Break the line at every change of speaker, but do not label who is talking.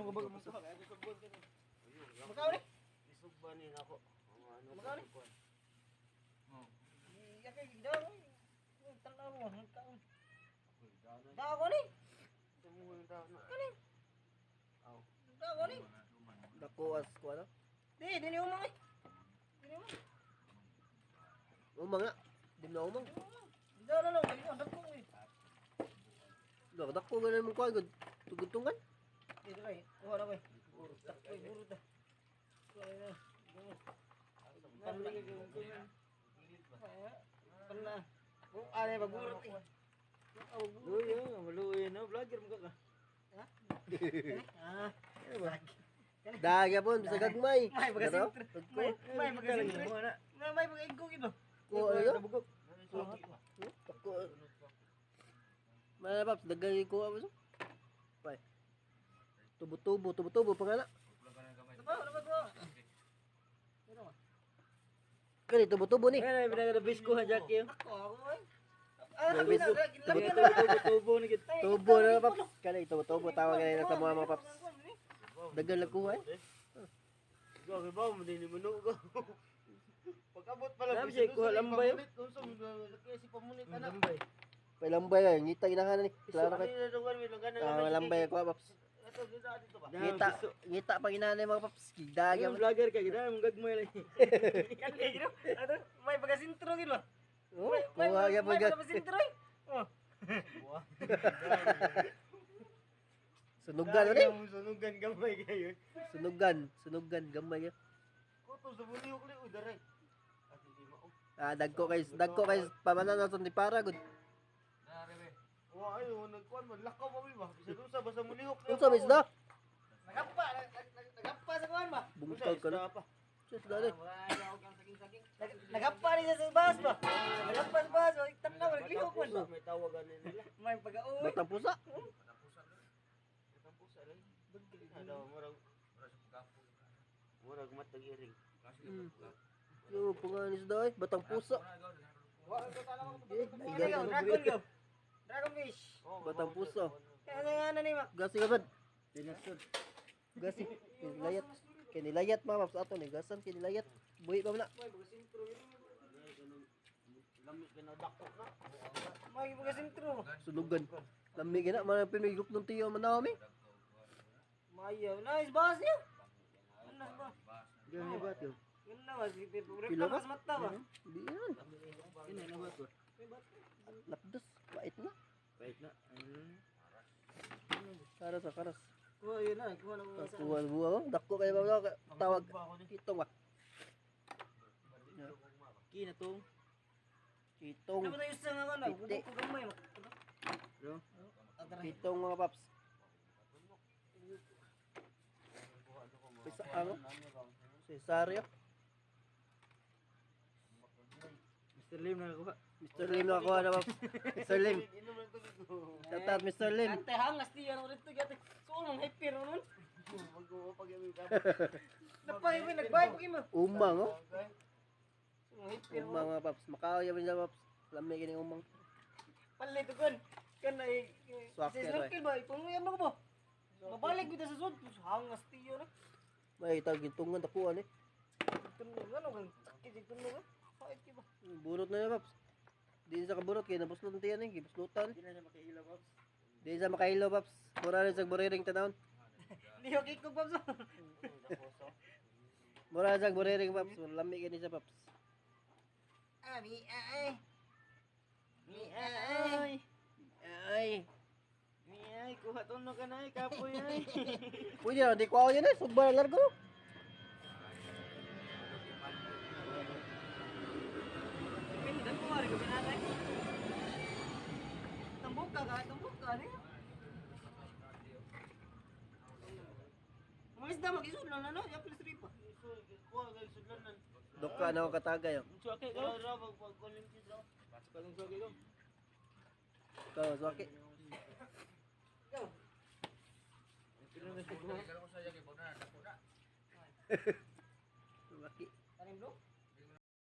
mo kabag mo. Magkano ni?
Isugbanin ako.
Magkano ni? Yakay daw. Tanaw mo, magkano? Daw ko ni. Kani?
Aw.
Daw ko ni.
Dakuas ko ano?
Di ni umang eh. Di ni umang.
Umang nga. Di na umang.
Daw na lang, ang dako eh.
Dako ganun mo kuha. Tugtungan.
Dito kay, kuha na kay. Burot ta, burot ta. Pala. Kung ano ba burot eh.
Luyo, maluyo na vlogger mo ka.
Ha? Ah, ano ba?
Dagya po, bisa gagmay.
May pagkasintro. May pagkasintro. May pagkaigong ito.
Ko ano? Dako. Mana paps, dagay ko apa so? Pai. Tubo pangana. Kani tubo ni.
Ay, pinagada bisko ha Jackie.
Ako eh.
Tubo ni kita.
Tubo na paps. Kani tubo tawag na sa mga paps. Dagan lang ko ay.
Gawin ba mo din mo ko. Pag-abot pala
Sabi ko lambay.
Si pamunit ana.
Lambay ay ngita ginahan ni. Klaro kay. Lambay ko paps. Ngita pa ginanay mga paps. Dagya mo.
Vlogger ka gina mong gagmoy lang.
Kani gino? Ato, may pagkasintro gino.
Oh, kuha ya
May
pag.
pagkasintro eh. Oh.
Sunugan ni.
Sunugan gamay kayo.
Sunugan gamay.
Kuto sa buliyok li udaray.
Dagko kay pamanan naton ni para gud.
Wa ayo nagkuan man lakaw pa ba? Bisa doon sa basa mulihok.
Unsa ba isda?
Nagapa sa kuan ba?
Bungkag ka na. Sus dali.
Nagapa ni sa bas ba? Nagapa sa bas, tanaw naglihok man ba?
May tawagan nila.
May pag-uwi.
Batang pusa.
Murag matag iring.
Yo panganis daw batang pusa.
Dragon go. Dragon fish.
Batang pusa.
Ano ni mak?
Gasi ka bad.
Tinasod.
Gasi. Kinilayat. Kinilayat mga paps ato ni gasan kinilayat. Buhi pa man na.
Lamig ka na dakot na.
May pagkasintro.
Sunugan. Lami gina man pinigop ng tiyo manami.
Mayaw. Nice boss niya. Ano ba?
Gani ba tiyo?
Yun na ba?
Pila ba?
Mas mata ba?
Di yan.
Ini na ba to?
Lapdos. Wait na.
Bait na.
Karas.
Oh, yun na. Kuha na mo sa.
Tuwal buwa. Dako kay ba tawag. Itong ba?
Kina to.
Itong.
Ano ba tayo sa nga na?
Piti.
Kung gamay mak.
Bro.
Itong mga paps. Pisa ano? Cesario.
Mr. Lim na nakuha.
Mr. Lim nakakuha na paps. Mr. Lim. Shout out Mr. Lim.
Ante hangas tiyan ulit to gati. So mong hyper nun.
Mag-uupag yung ka.
Napay mo nagbayad ko imo.
Umang oh.
Mong hyper mo.
Umang mga paps. Makao yaman sa paps. Lamay kini umang.
Palit ko kan ay
Swak
si
yan,
Snorkel ba? Pumuyan mo ko ba? Mabalik kita sa sud. Hangas tiyan na.
May tagintungan takuan eh.
Tunog ano kang sakit yung tunog. Sakit ki ba?
Burot na yan paps. Di sa kaburot kay nabuslot tiyan eh. Gibuslutan.
Hindi na makailaw ko.
Di sa makailo paps. Mura rin sa buriring tanawon.
Di ko kikog pa so.
Mura sa buriring paps. Lamay kini sa paps.
Mi ay.
Ay.
Ay, kuha to no ka na kapoy ay.
Pwede na, di ko ako yan eh. Sobrang largo.
Pindan ko mari ko pinatay. Tambok ka ni. Mga isda mag-isod lang na, ya plus 3 pa.
Kuha gal sudlanan.
Doka na ako katagay.
Suwake ka. Pag-kulim si daw. Pag suwake ko.
Ikaw, swaki.
Go.
Swaki.
Kanin bro?